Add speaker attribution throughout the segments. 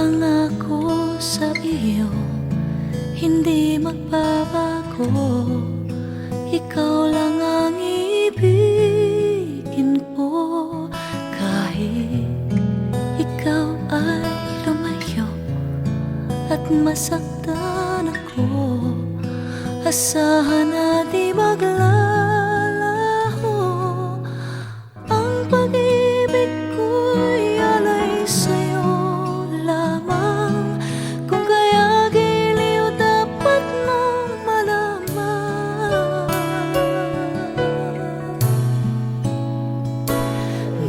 Speaker 1: pangako sa iyo, hindi magbabago. Ikaw lang ang ibigin ko. Kahit ikaw ay lumayo at masaktan ako, asahan na di maglalaho. Ang pag-ibig ko'y alay sa'yo lamang. Kung kaya giliw dapat mong malaman.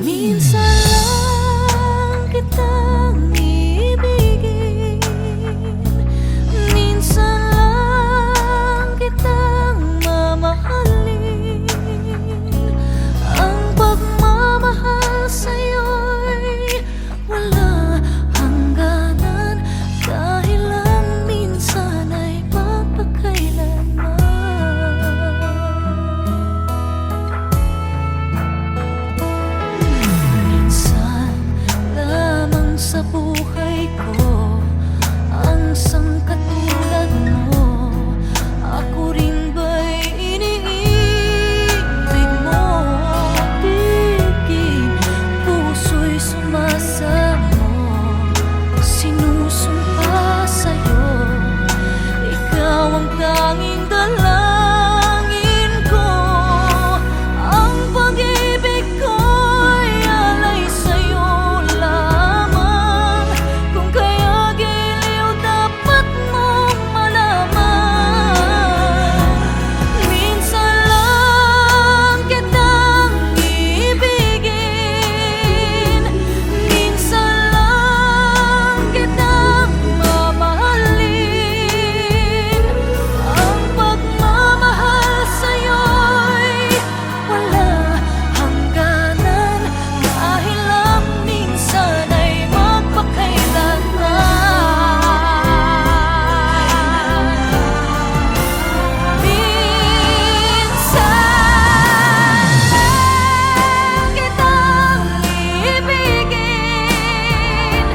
Speaker 1: Minsan lang kitang ibigin, minsan lang kitang mamahalin. Ang pagmamahal sa'yo'y wala hangganan, dahil lang minsan ay magpakailanman. Minsan lamang sa buhay ko ang sangkatulad mo. Ako rin ba'y iniibig mo? Tigil, puso'y sumasamo, sinusumpa sa'yo. Ikaw ang tanging dalangin ko. Ang pag-ibig ko'y alay sa'yo lamang. Kung kaya giliw dapat mong malaman. Minsan lang kitang ibigin, minsan lang kitang mamahalin. Ang pagmamahal sa'yo'y wala hangganan, dahil lang minsan ay magpakailanman. Minsan lang kitang ibigin,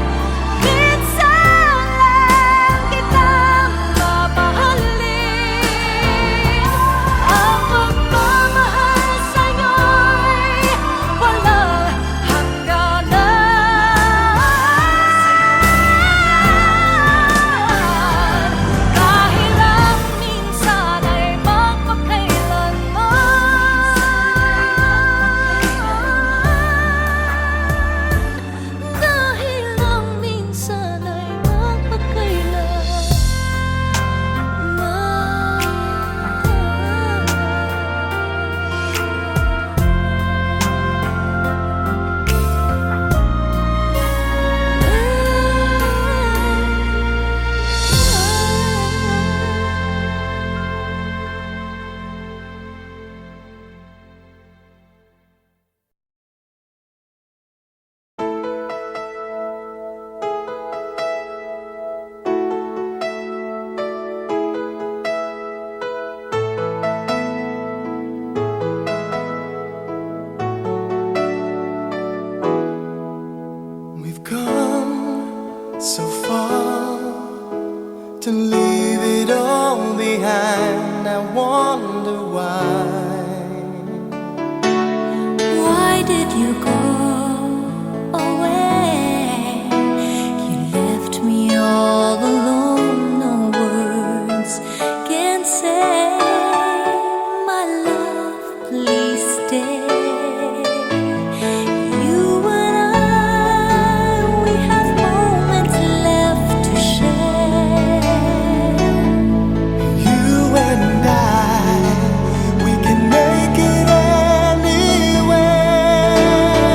Speaker 1: minsan lang kitang mamahalin. Ang pagmamahal sa'yo'y wala hangganan, dahil lang minsan ay magpakailanman. Dahil lang minsan ay
Speaker 2: We've come so far to leave it all behind. I wonder why.
Speaker 1: Why did you go away? You left me all alone, no words can say. My love, please stay. You and I, we have moments left to share.
Speaker 2: You and I, we can make it anywhere.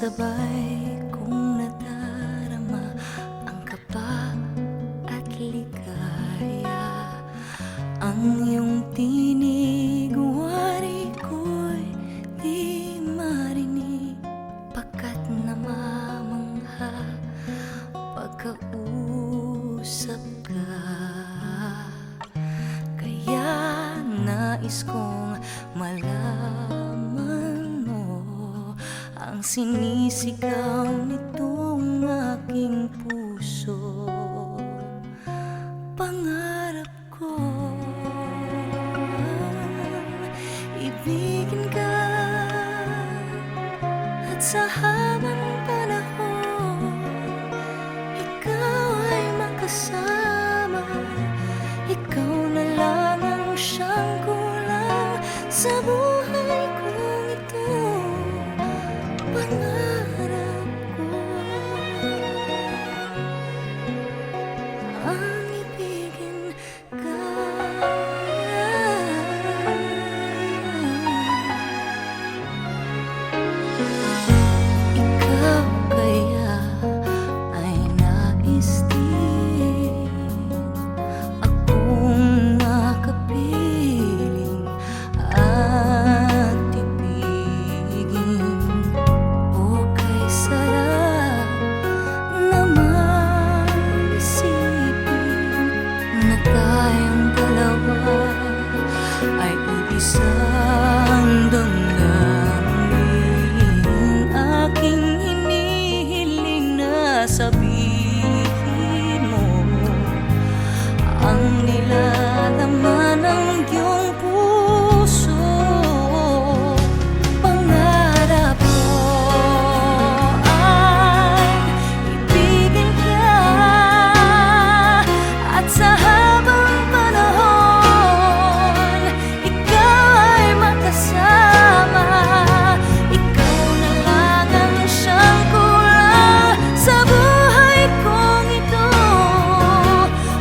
Speaker 1: sabay kong nadarama ang kaba at ligaya. Ang iyong tinig, wari ko'y di marinig, pagkat namamangha pagkausap ka. Kaya nais kong malaman mo ang sinisigaw nitong aking puso. Pangarap ko ibigin ka, at sa habang panahon ikaw ay makasama. Ikaw na lang ang siyang kulang sa buhay kong ito. Pangarap ko ang ibigin ka. Ikaw kaya ay nais din akong makapiling at ibigin. O kay sarap naman isipin na tayong dalawa ay iisang damdamin. Aking hinihiling na sabihin mo ang nilalaman ng iyong puso. Pangarap ko ay ibigin ka, at sa habang panahon ikaw ay makasama. Ikaw na lang ang siyang kulang sa buhay kong ito.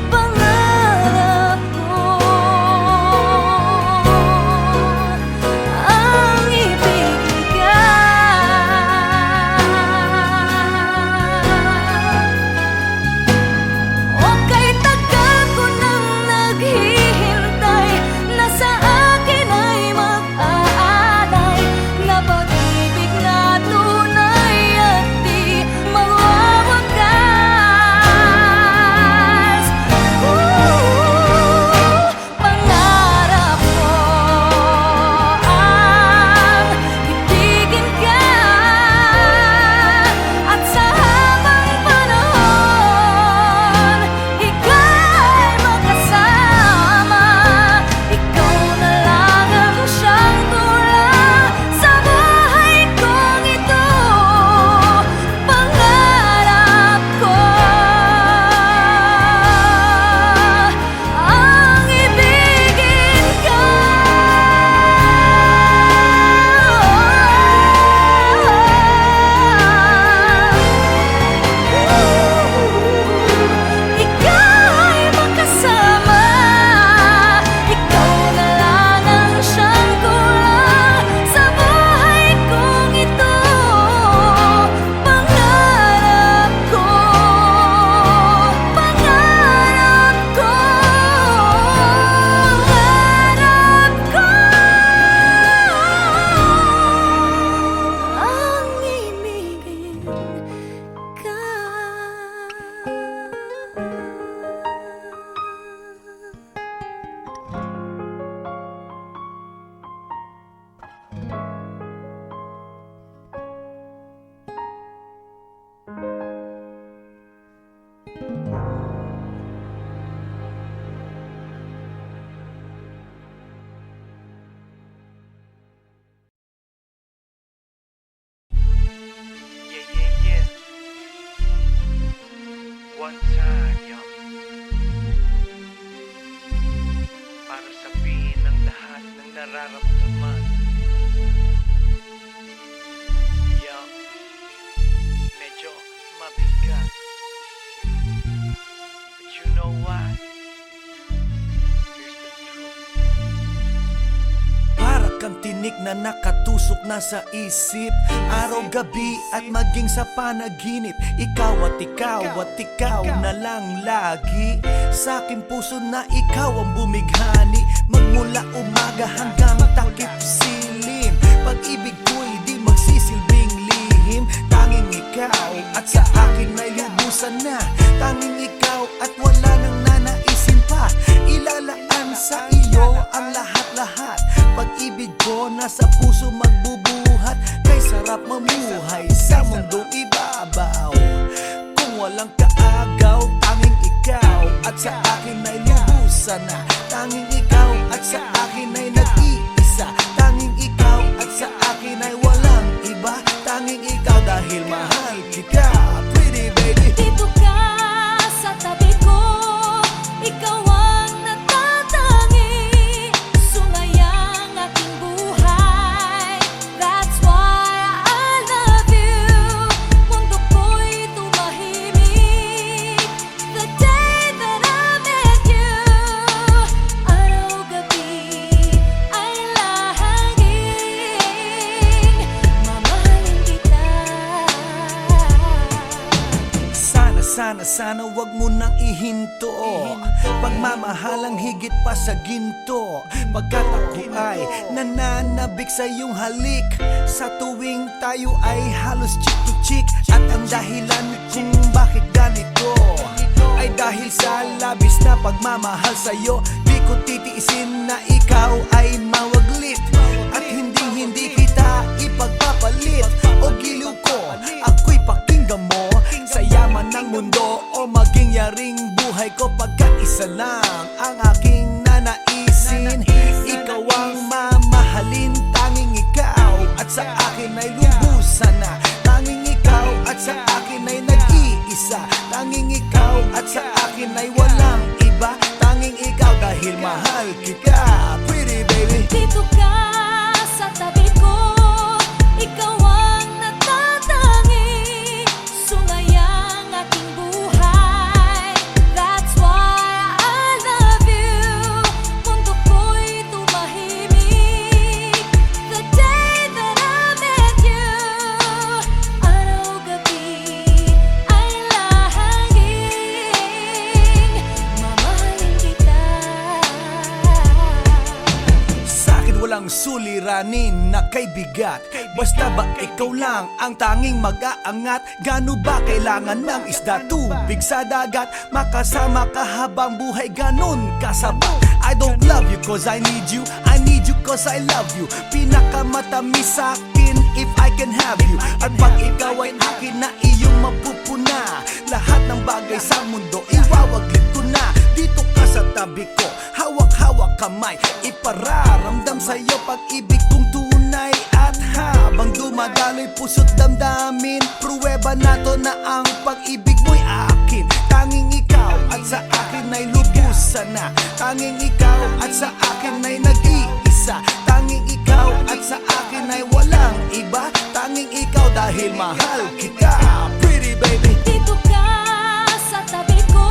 Speaker 1: Pangarap ko ang ibigin ka. O kay tagal ko nang naghihintay na sa akin ay mag-aalay na pag-ibig na tunay at di mawawakas. Pangarap ko ang ibigin ka, at sa habang panahon ikaw ay makasama. Ikaw na lang ang siyang kulang sa buhay kong ito. Pangarap ko ang ibigin ka. Ikaw ay makasama. Ikaw na lang ang siyang kulang sa buhay kong ito. Pangarap ko, pangarap ko, pangarap ko ang ibigin ka.
Speaker 3: Yeah, yeah, yeah. One time, yo. Para sabihin ang lahat ng nararamdaman. Yo, medyo mabigat. But you know what? Here's the truth.
Speaker 2: Para
Speaker 4: kang tinik na nakatusok na sa isip, araw-gabi at maging sa panaginip. Ikaw at ikaw at ikaw na lang lagi sa aking puso, na ikaw ang bumighani. Magmula umaga hanggang takip silim, pag-ibig ko'y di magsisilbing lihim. Tanging ikaw at sa akin ay lubusan na. Tanging ikaw at wala nang nanaisin pa. Ilalaan sa iyo ang lahat-lahat. Pag-ibig ko nasa puso magbubuhat. Kay sarap mamuhay sa mundong ibabaw. Kung walang kaagaw, tanging ikaw at sa akin ay lubusan na. Tanging ikaw at sa akin ay nag-iisa. Tanging ikaw at sa akin ay walang iba. Tanging ikaw dahil mahal kita, pretty baby.
Speaker 1: Dito ka sa tabi ko, ikaw ang natatangi. Sumayang aking buhay, that's why I love you. Mundo ko'y tumahimik the day that I met you. Araw-gabi ay lahaging mamahalin kita.
Speaker 4: Sana wag mo nang ihinto. Pagmamahalang higit pa sa ginto. Pagkat ako ay nananabik sa iyong halik. Sa tuwing tayo ay halos chick to chick. At ang dahilan kung bakit ganito ay dahil sa labis na pagmamahal sa'yo. Di ko titiisin na ikaw ay mawaglit. At hindi kita ipagpapalit. O giliw ko, ako'y pakinggan mo. Sa yaman ng mundo o maging yaring buhay ko, pagkat isa lang ang aking nanaisin. Ikaw ang mamahalin, tanging ikaw at sa akin ay lubusan na. Tanging ikaw at sa akin ay nag-iisa. Tanging ikaw at sa akin ay walang iba. Tanging ikaw dahil mahal kita, pretty baby.
Speaker 1: Dito ka sa tabi ko, ikaw ang natatangi. Sumayang aking buhay, that's why I love you. Mundo ko'y tumahimik the day that I met you. Araw-gabi ay lahaging mamahalin kita.
Speaker 4: Sa'kin walang suliranin na kay bigat. Basta ba ikaw lang ang tanging mag-aangat? Gano ba kailangan ng isda, tubig sa dagat? Makasama ka habang buhay, ganun kasapat. I don't love you cause I need you, I need you cause I love you. Pinakamatamis sa'kin if I can have you. At pag ikaw ay akin na iyong mapupuna, lahat ng bagay sa mundo iwawaglit ko na. Dito ka sa tabi ko, hawak-hawak kamay, ipararamdam sa'yo pag-ibig kong tunay. At habang dumadaloy puso't damdamin, pruweba na to na ang pag-ibig mo'y akin. Tanging ikaw at sa akin ay lubusan na. Tanging ikaw at sa akin ay nag-iisa. Tanging ikaw at sa akin ay walang iba. Tanging ikaw dahil mahal kita, pretty baby.
Speaker 1: Dito ka sa tabi ko,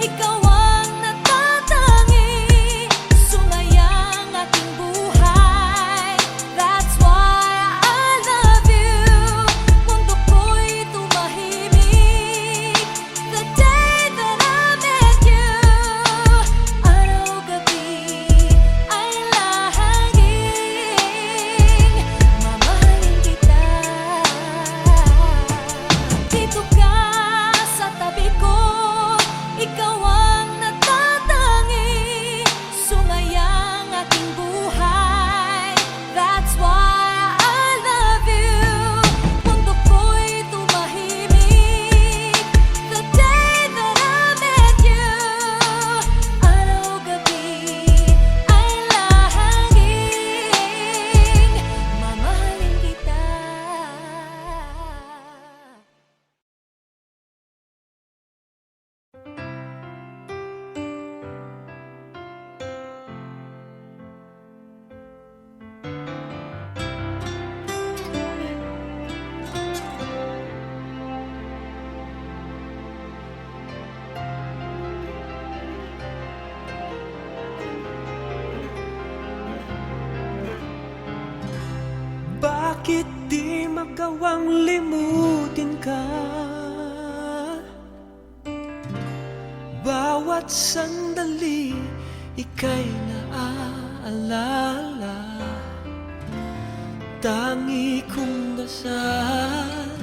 Speaker 1: ikaw ang natatangi. Sumayang aking buhay, that's why I love you. Mundo ko'y tumahimik
Speaker 5: Bakit di magawang limutin ka? Bawat sandali ika'y naaalala. Tangi kong dasal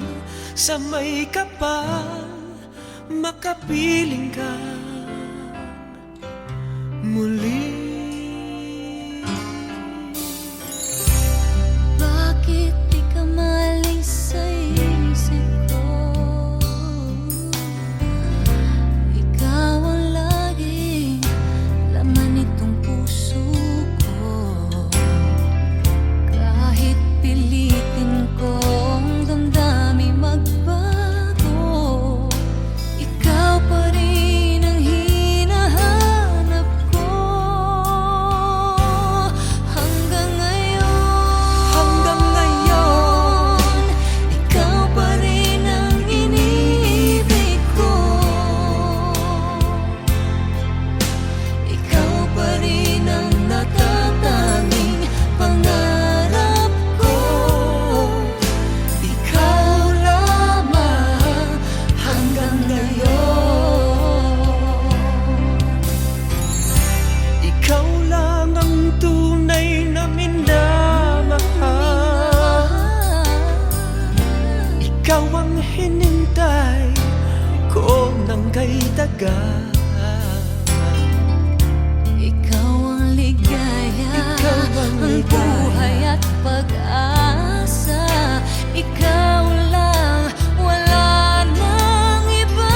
Speaker 5: sa may kapal, makapiling ka muli.
Speaker 1: Bakit di ka maalis sa isip ko? Ikaw ang laging laman nitong puso ko. Kahit pilitin kong damdamin magbago, ikaw pa rin ang hinahanap ko. Hanggang ngayon, ikaw pa rin ang iniibig ko. Ikaw pa rin ang natatanging pangarap ko. Ikaw lamang hanggang ngayon.
Speaker 5: Ikaw lang ang tunay na minamahal. Ikaw ang hinintay ko ng kay tagal.
Speaker 1: Ikaw ang ligaya,
Speaker 5: Ikaw ang ligaya.
Speaker 1: buhay at pag-asa. Ikaw lang, wala nang iba.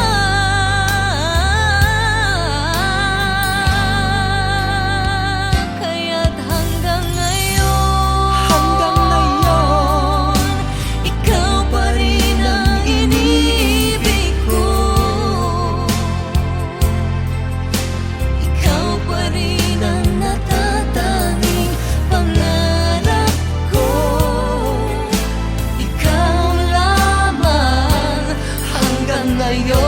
Speaker 1: Kaya't hanggang ngayon, ikaw pa rin ang iniibig ko. Ikaw pa rin ang natatanging pangarap ko. Ikaw lamang hanggang ngayon.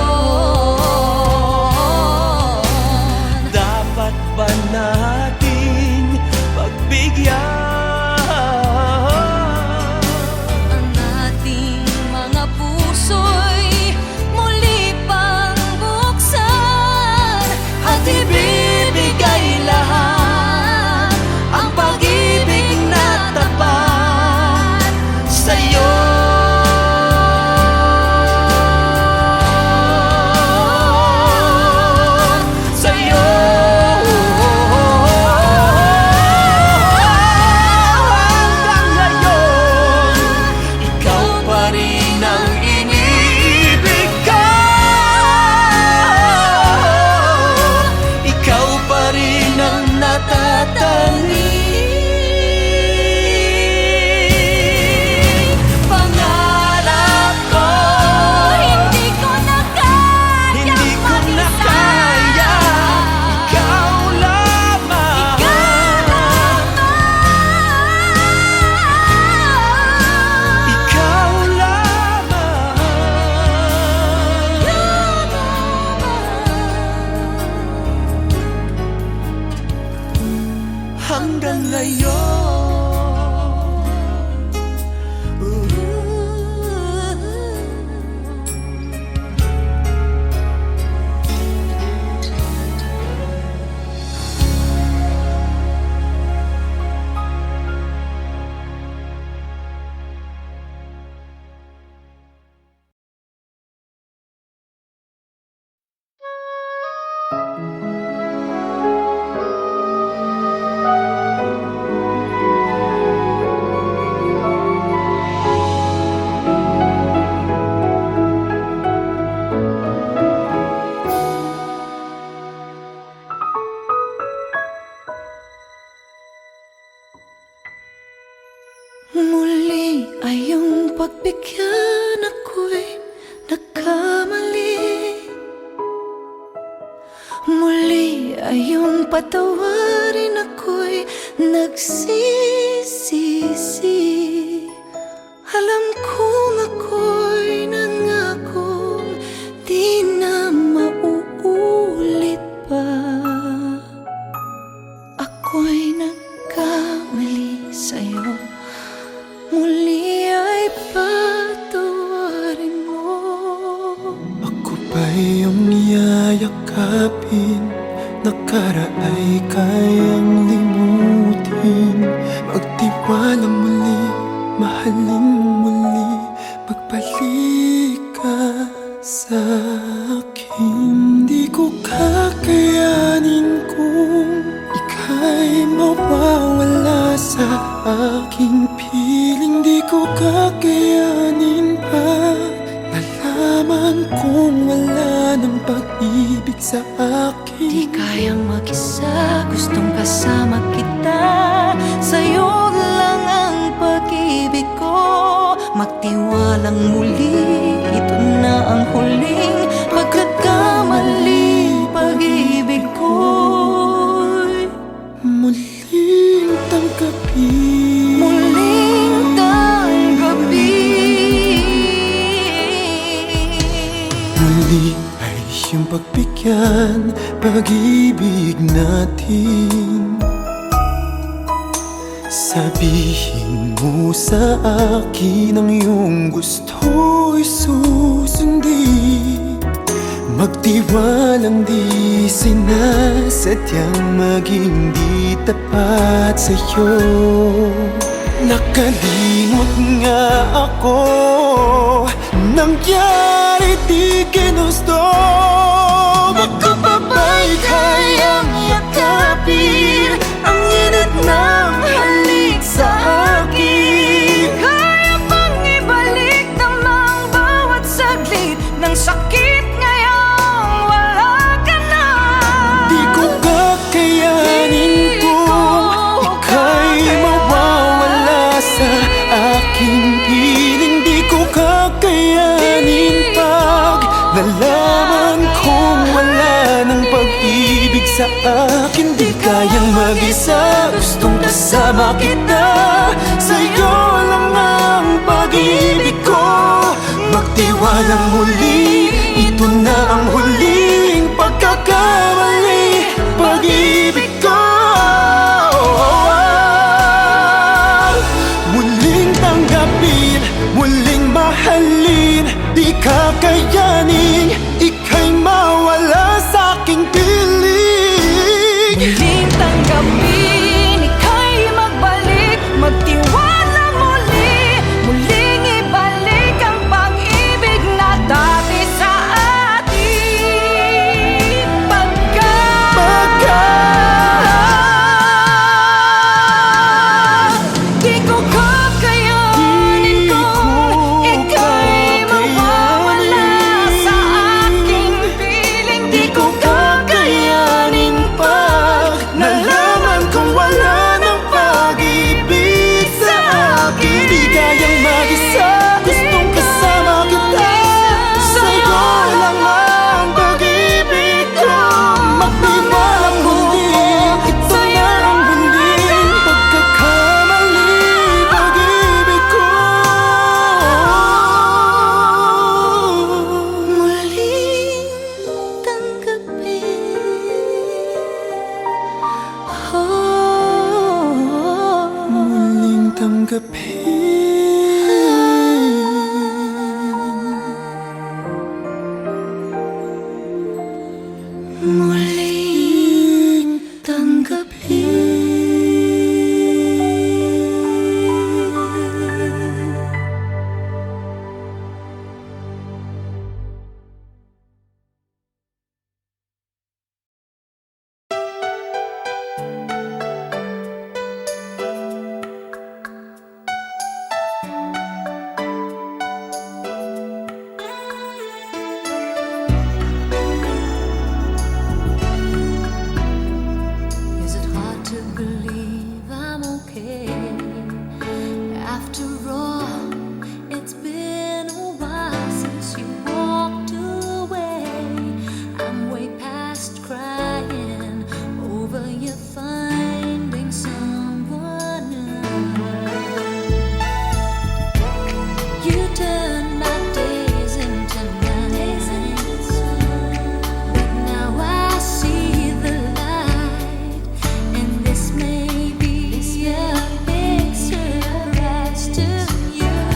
Speaker 5: Dapat ba nating pagbigyan
Speaker 1: Ang ating mga puso'y muli pang buksan at ibibigay lahat ang pag-ibig na tapat sa'yo.
Speaker 5: sa'yo? Hanggang ngayon, ikaw pa rin ang iniibig ko. Ikaw pa rin ang natatanging pangarap ko.
Speaker 1: Hindi ko na kayang
Speaker 5: Hindi ko na kaya, ikaw lamang. Ikaw lamang. Hanggang ngayon.
Speaker 1: Muli ay iyong pagbigyan, ako'y nagkamali. Muli ay iyong patawarin, ako'y nagsisisi. Alam kong ako'y nangakong di na mauulit pa. Ako'y nagkamali sa'yo. Muli
Speaker 2: Magtiwalang muli, mahalin muli, magbalik ka sa akin. Di ko kakayanin kung ika'y mawawala sa aking piling. Di ko kakayanin pa nalaman kung wala ng pag-ibig sa akin.
Speaker 1: Di kayang mag-isa, gustong kasama kita. Sa'yo lang ang pag-ibig ko. Magtiwalang muli, ito na ang huling pagkakamali. Pag-ibig ko'y
Speaker 2: Muling tanggapin,
Speaker 1: muling tanggapin.
Speaker 2: muli ay iyong pagbigyan pag-ibig natin. Sabihin mo sa akin ang iyong gusto'y susundin. Magtiwalang di sinasadyang maging di tapat sa'yo. Nakalimot nga ako, nangyari di ginusto. Baka baba'y kayang yakapin ang init ng halik sa akin.
Speaker 1: Kaya bang ibalik namang bawat saglit ng sakit ngayong wala ka na?
Speaker 2: Di ko kakayanin kung ika'y mawawala sa aking piling. Di ko kakayanin pag nalaman kong wala ng pag-ibig sa akin. Di kayang mag-isa, gustong kasama kita. Sa'yo lang ang pag-ibig ko. Magtiwalang muli, ito na ang huling pagkakamali. Pag-ibig ko, muling tanggapin, muling mahalin. Di kakayanin, ika'y mawala sa aking piling.
Speaker 1: Muling tanggapin, ika'y magbalik. Magtiwala muli, muling ibalik ang pag-ibig na dati sa atin. Di ko kakayanin kung ika'y mawawala sa aking piling. Di ko
Speaker 2: Kakayanin pag nalaman kong wala ng pag-ibig sa akin. Di kayang mag-isa, gustong kasama kita. Sa'yo lang ang pag-ibig ko. Magtiwalang muli, ito na ang huling pagkakamali. Pag-ibig ko,
Speaker 1: muling tanggapin.
Speaker 2: muling tanggapin.
Speaker 1: Muling tanggapin. Is it hard to believe I'm okay? After all, it's been a while since you walked away. I'm way past crying over you finding someone new. You turned my days into nights, but now I see the light, and this may be a big surprise to you.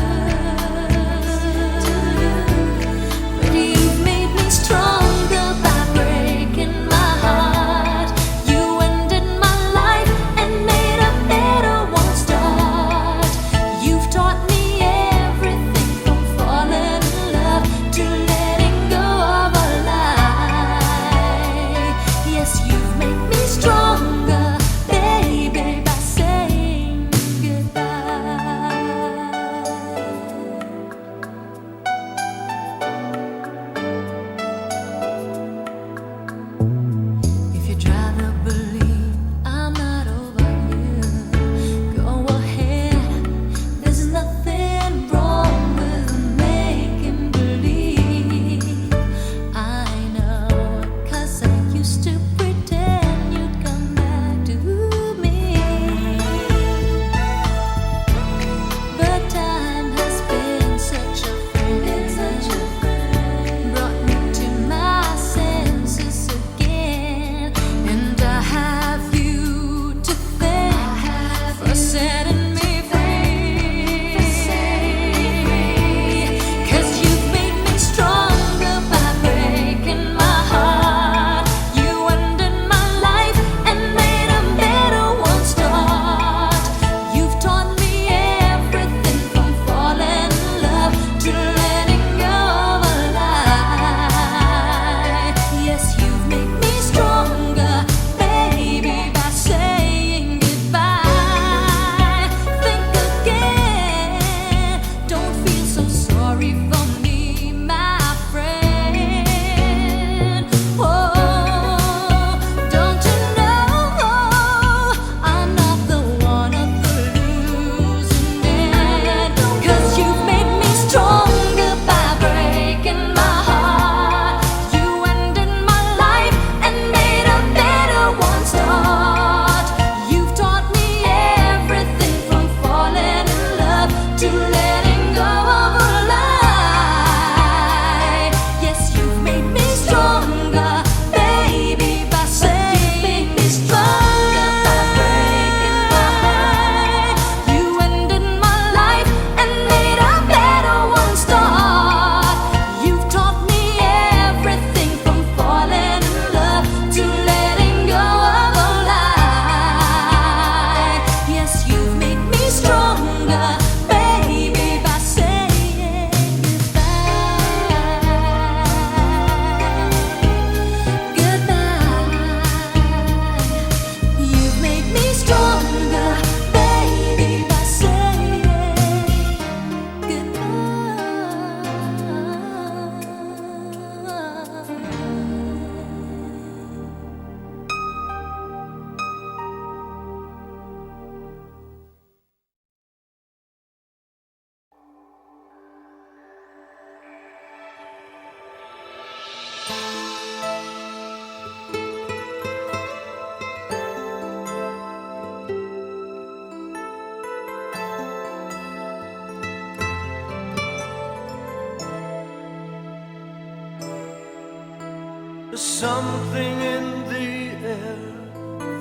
Speaker 5: something in the air,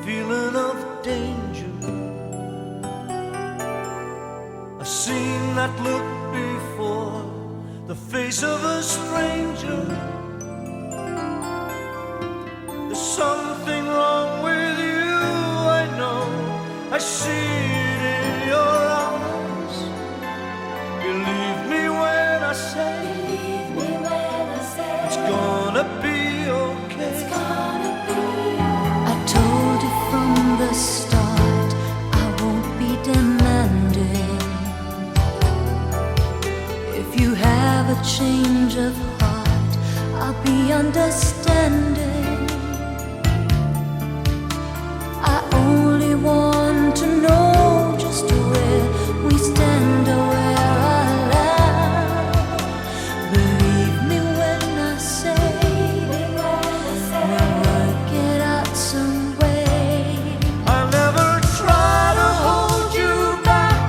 Speaker 5: feeling of danger. I've seen that look before, the face of a stranger. There's something wrong with you, I know. I see it in your eyes. Believe me when I say it's gonna be okay.
Speaker 1: I told you from the start I won't be demanding. If you have a change of heart, I'll be understanding. I only want to know just where we stand or where I lie. Believe me when I say we'll work it out some way.
Speaker 5: I'll never try to hold you back.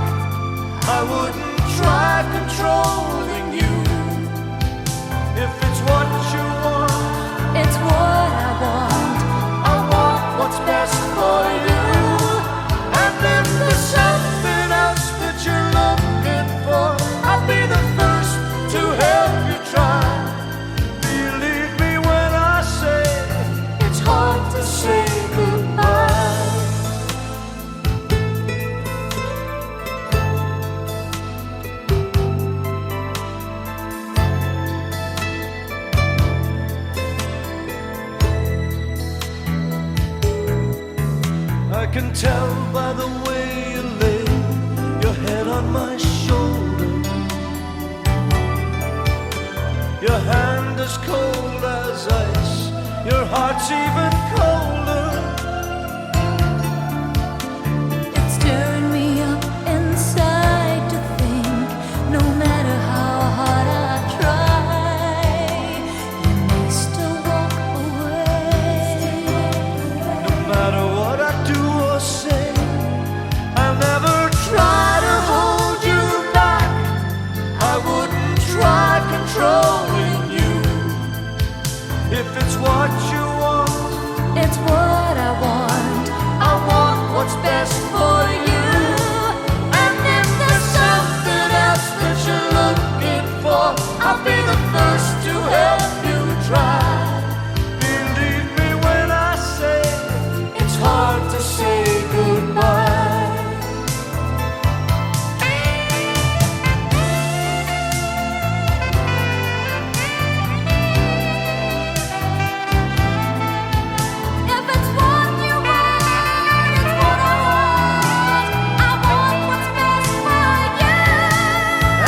Speaker 5: I wouldn't try controlling you. If it's what you want,
Speaker 1: It's what I want.
Speaker 5: I want what's best for you. And if there's something else that you're looking for, I'll be the first to help you try. Believe me when I say it's hard to say goodbye. I can tell by the way you lay your head on my shoulder. Your hand as cold as ice, your heart's even colder.
Speaker 1: It's stirring me up inside to think, no matter how hard I try, you may still walk away.
Speaker 5: No matter what I do or say, I'll never try to hold you back. I wouldn't try controlling you. If it's what you want,
Speaker 1: It's what I want.
Speaker 5: I want what's best for you. And if there's something else that you're looking for, I'll be the first to help you try. Believe me when I say it's hard to say goodbye.
Speaker 1: If it's what you want, it's what I want. I want what's best for you.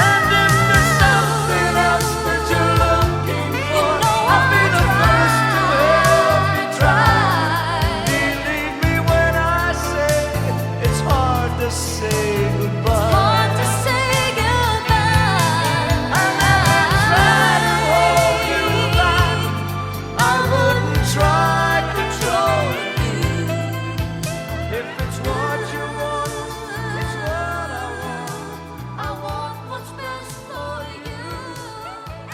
Speaker 5: And if there's something else that you're looking for, I'll be the first to help you try. Believe me when I say it's hard to say goodbye.
Speaker 1: Hard to say goodbye.
Speaker 5: I never try to hold you back. I wouldn't try controlling you. If it's what you want, it's what I want.
Speaker 1: I want what's best for you.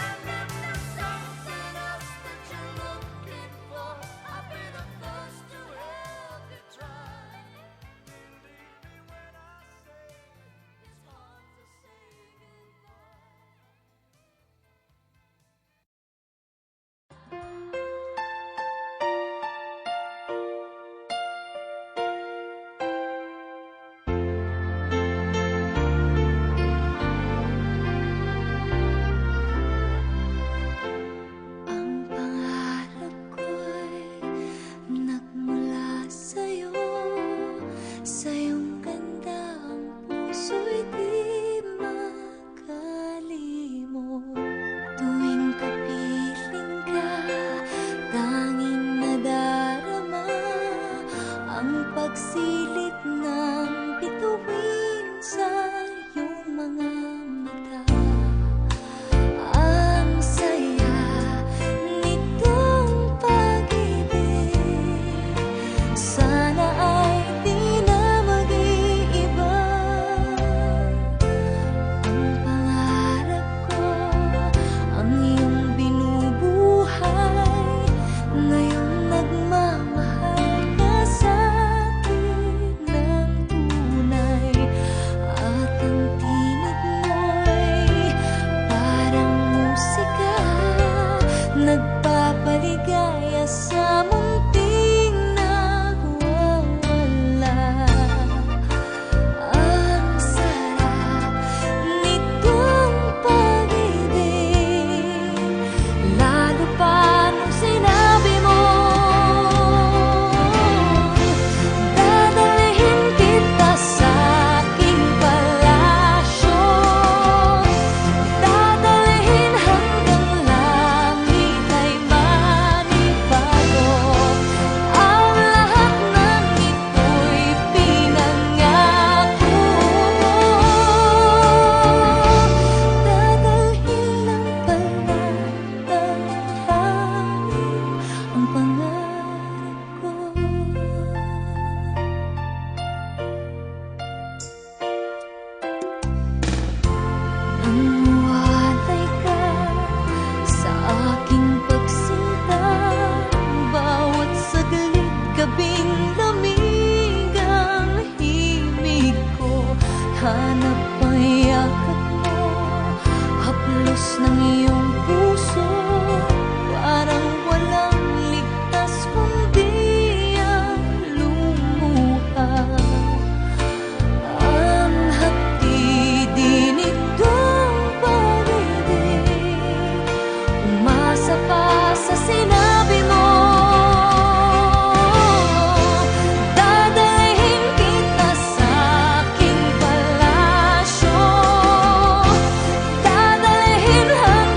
Speaker 1: And if there's something else that you're looking for, I'll be the first to help you try. Believe me when I say hanap ang yakap mo, haplos ng iyong puso, parang walang ligtas kundi ang lumuha. Ang hapdi nitong pag-ibig, umasa pa sa sinabi mo. Dadalhin kita sa aking palasyo, dadalhin hanggang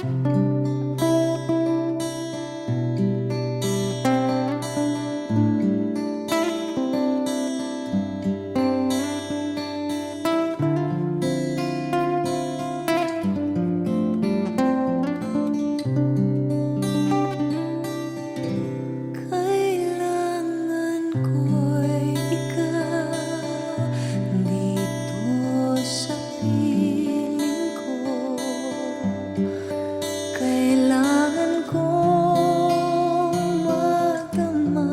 Speaker 1: Kailangan ko'y ikaw dito sa piling ko. Kailangan kong madama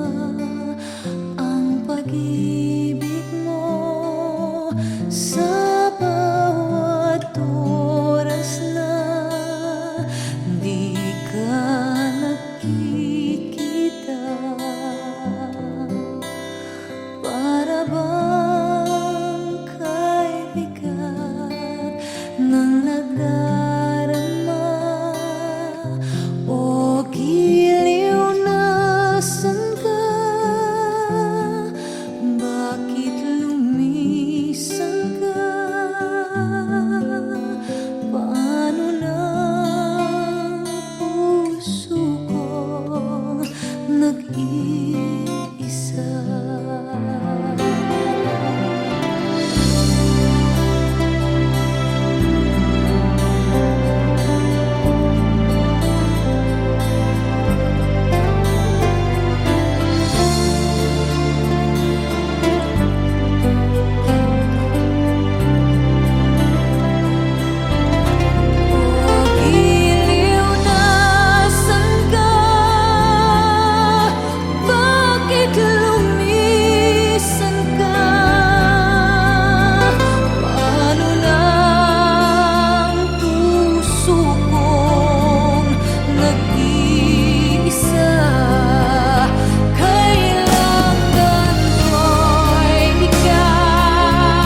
Speaker 1: ang pag-ibig mo sa bawat oras na di ka nakikita. Para bang kaibigan ng nadarama o giliw na san ka? Bakit lumisan ka? Paano na puso ko nag-iisa? Giliw na san ka? Bakit lumisan ka? Paano na ang puso kong nag-iisa? Kailangan ko'y ikaw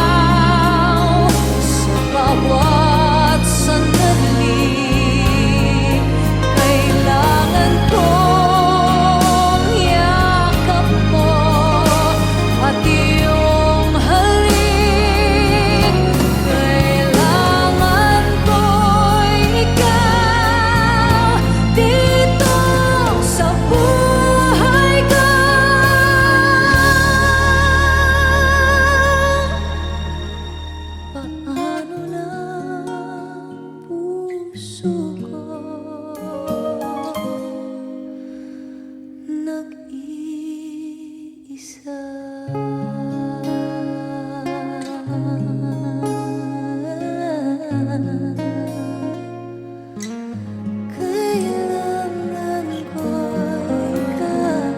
Speaker 1: sa bawat sandali. Kailangan kong yakap mo at iyong halik. Kailangan ko'y ikaw dito sa buhay ko. Paano na puso ko nag-iisa? Kailangan ko ikaw.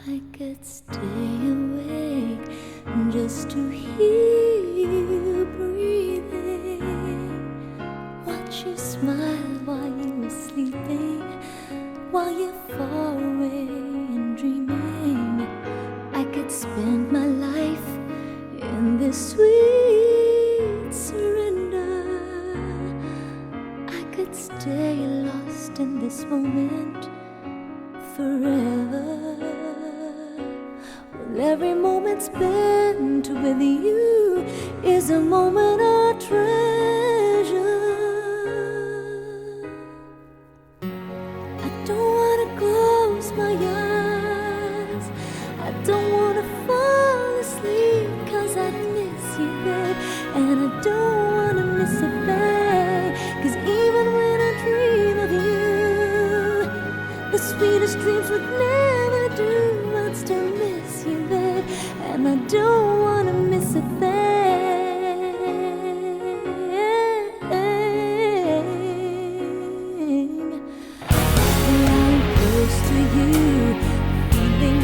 Speaker 1: I could stay awake just to hear you breathing, watch you smile while you were sleeping, while you're far away and dreaming. I could spend my life in this sweet surrender. I could stay lost in this moment forever. Well, every moment spent with you is a moment I treasure. I don't wanna close my eyes, I don't wanna fall asleep, 'cause I miss you, babe, and I don't wanna miss a thing. 'Cause even when I dream of you, the sweetest dreams would never do. I'd still miss you, babe, and I don't wanna miss a thing. When I'm close to you, feeling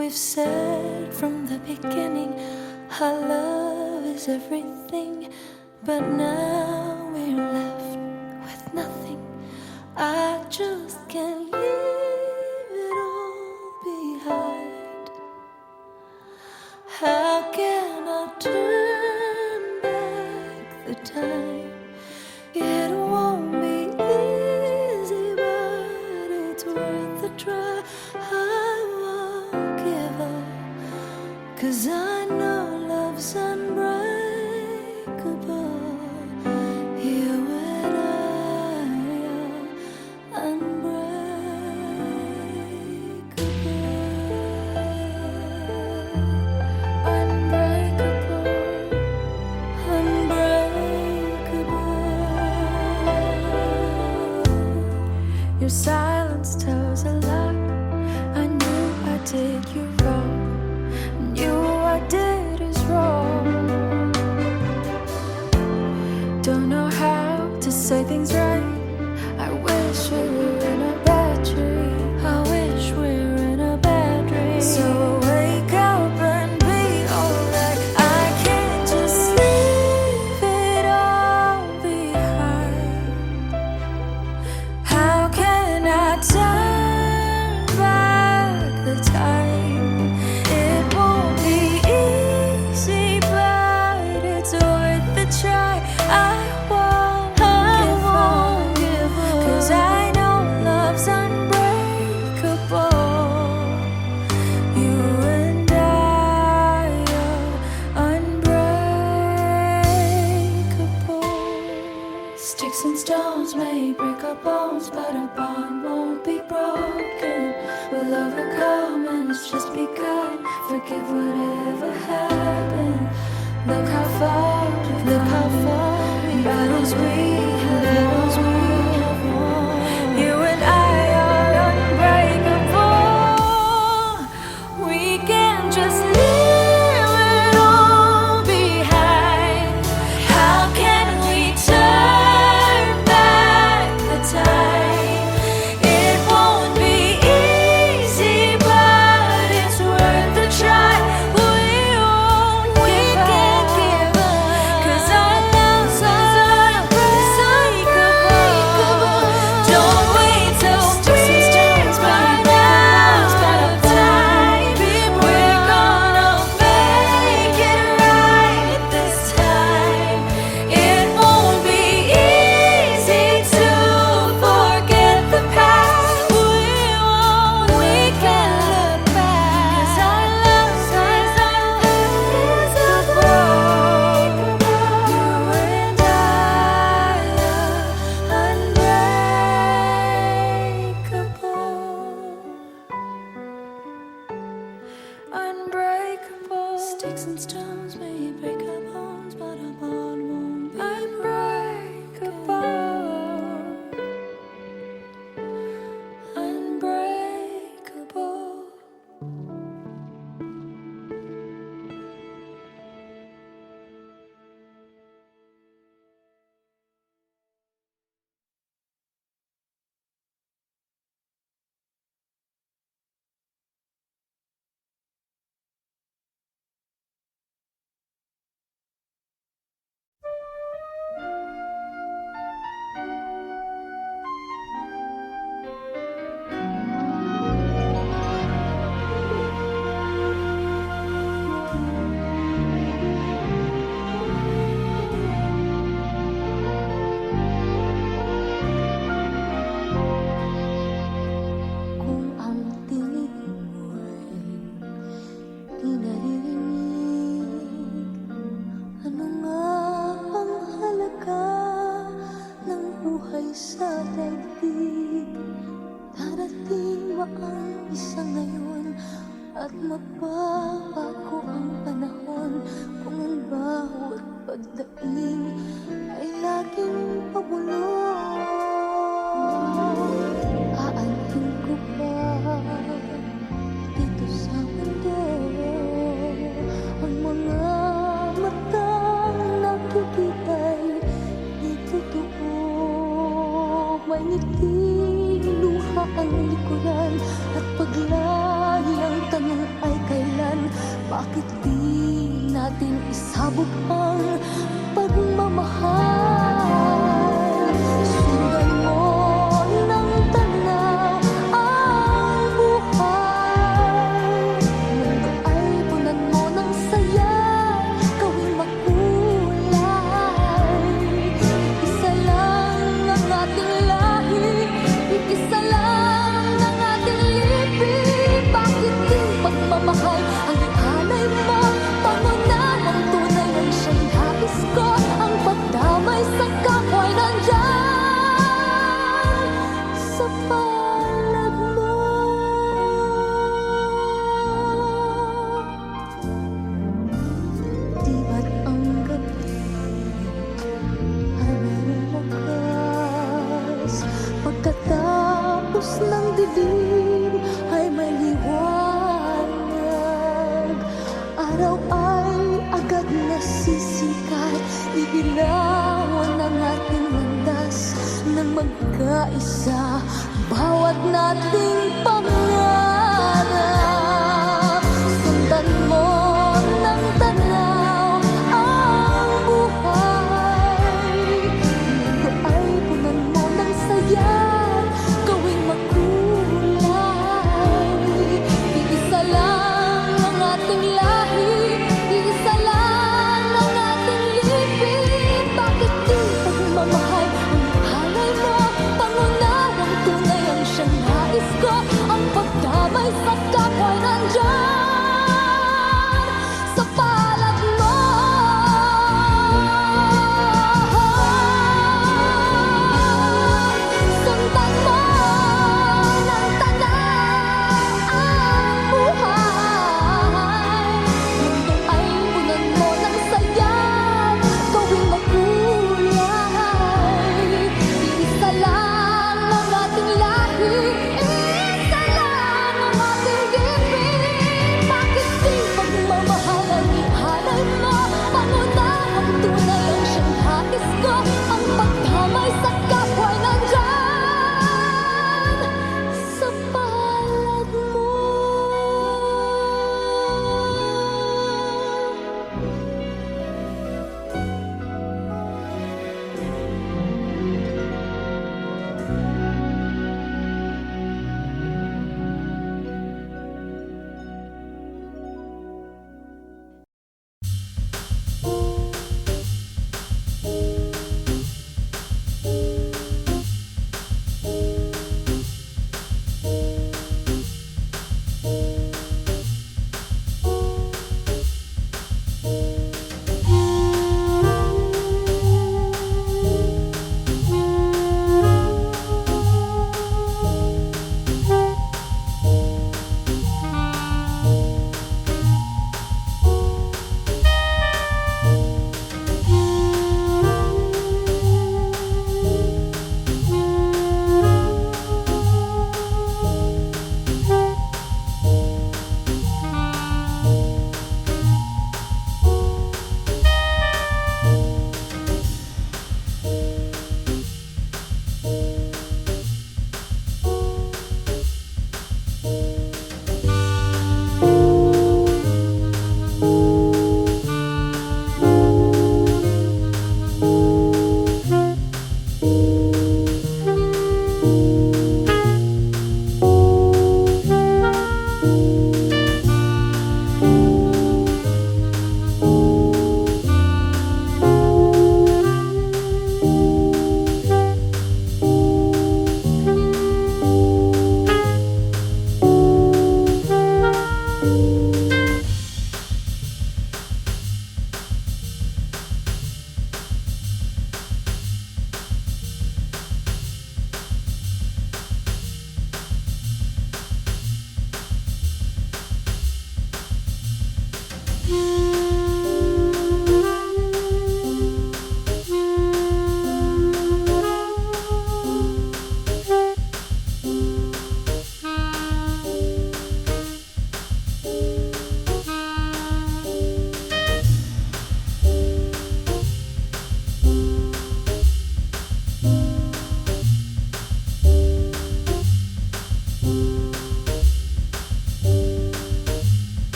Speaker 1: we've said from the beginning our love is everything, but now we're left with nothing. I just can't leave it all behind. How can I turn back the time? It won't be easy, but it's worth a try. I won't give up, 'cause I know love's unbreakable. You and I are unbreakable. Unbreakable. Your silence tells a lot. I knew I did you wrong. Knew I did is wrong. Don't know how to say things right. I wish we were in a bad dream. I wish we were in a bad dream. So wake up and be alright. I can't just leave it all behind. How can I turn back the time? It won't be easy, but it's worth the try. I won't give up, 'cause I know love's unbreakable. You and I are unbreakable. Sticks and stones may break our bones, but our bond won't be broken. We'll overcome and it's just begun. Forgive whatever happened. Look how far battles we have won. You and I are unbreakable. We can just leave it all behind. How can we turn back the time? It won't be easy, but it's worth a try. We can't give up, 'cause our love's unbreakable. Don't wait till we run out of time. We're gonna make it right this time. It won't be easy to forget the past. We can look back, 'cause our love's unbreakable. You and I are unbreakable. Sticks and stones may break our bones, but our bond won't be unbreakable. Unbreakable. Kung ang tinig mo'y di naririnig, ano nga ang halaga ng buhay sa daigdig? Darating ba ang isa ngayon at magbabago ang panahon? Kung ang bawat pagdating ay laging pabulong, aanhin ko ba dito sa mundo ang mga matang nakikita'y di totoo? May ngiti, luha ang likuran at paglagi ang tanong ay Bakit di natin isabog ang pagmamahal? Sundan mo ng tanaw ang buhay. Mundo ay punan mo ng saya, gawing makulay. Isa lang ang ating lahi, isa lang ang ating libing. Bakit di pagmamahal ang ihalay mo? Pangunahang tunay ang siyang nais ko. Ang pagdamay sa kapwa'y nandyan sa palad mo. Di ba't ang gabi ay mayroong wakas? Pagkatapos ng dilim ay may liwanag. Araw ay agad nasisikat, iilawan ang ating landas ng magkaisa, bawat nating pangarap. Sundan mo ng tanaw ang buhay. Mundo ay punan mo ng saya, gawing makulay. Iisa lang ang ating lahi, iisa lang ang ating libing. Bakit di pagmamahal ang halay mo? Pangunahang tunay ang siyang nais ko.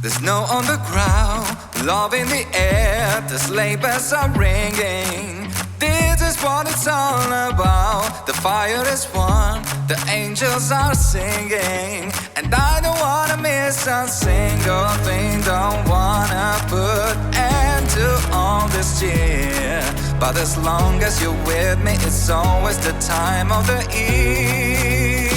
Speaker 2: The snow on the ground, love in the air, the sleigh bells are ringing. This is what it's all about. The fire is warm, the angels are singing, and I don't wanna miss a single thing. Don't wanna put end to all this year, but as long as you're with me, it's always the time of the year.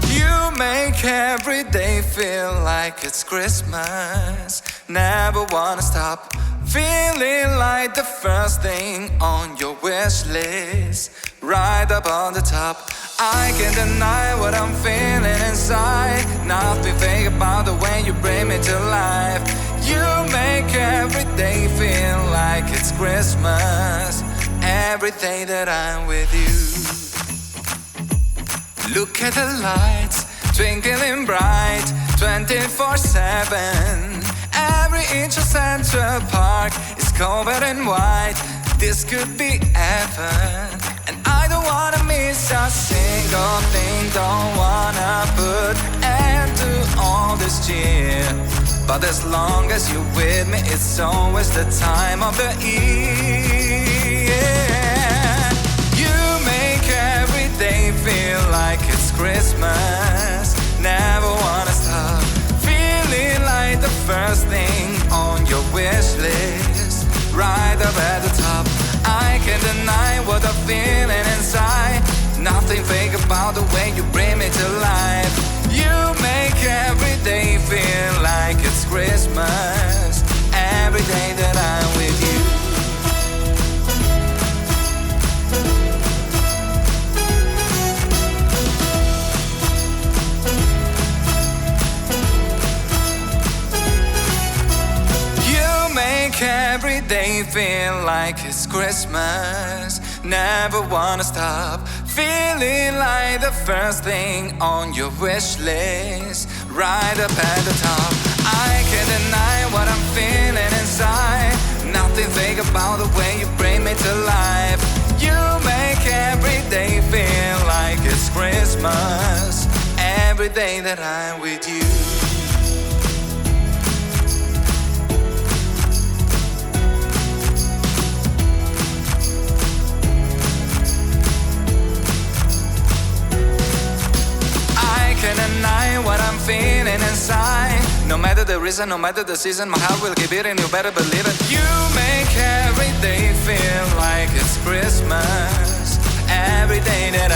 Speaker 2: You make every day feel like it's Christmas. Never wanna stop feeling like the first thing on your wish list, right up on the top. I can't deny what I'm feeling inside. Nothing fake about the way you bring me to life. You make every day feel like it's Christmas, every day that I'm with you. Look at the lights, twinkling bright, 24/7. Every inch of Central Park is covered in white. This could be heaven, and I don't wanna miss a single thing. Don't wanna put end to all this cheer, but as long as you're with me, it's always the time of the year. You make every day feel like it's Christmas. Never wanna stop feeling like the first thing on your wish list, right up at the top. I can't deny what I'm feeling inside. Nothing fake about the way you bring me to life. You make every day feel like it's Christmas, every day that I'm with you. Every day feel like it's Christmas. Never wanna stop feeling like the first thing on your wish list, right up at the top. I can't deny what I'm feeling inside. Nothing fake about the way you bring me to life. You make every day feel like it's Christmas, every day that I'm with you. Can't deny what I'm feeling inside. No matter the reason, no matter the season, my heart will keep beating. You better believe it. You make every day feel like it's Christmas, every day that